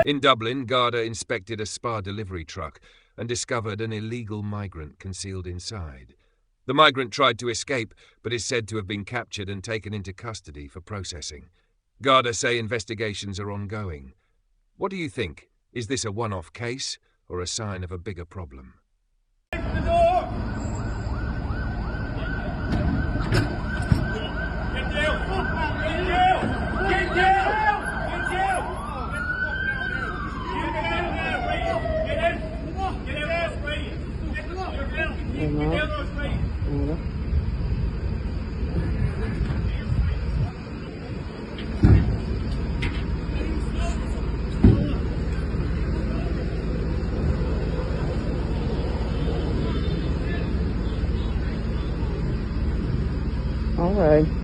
In Dublin, Garda inspected a Spar delivery truck and discovered an illegal migrant concealed inside. The migrant tried to escape, but is said to have been captured and taken into custody for processing. Garda say investigations are ongoing. What do you think? Is this a one-off case or a sign of a bigger problem? All right.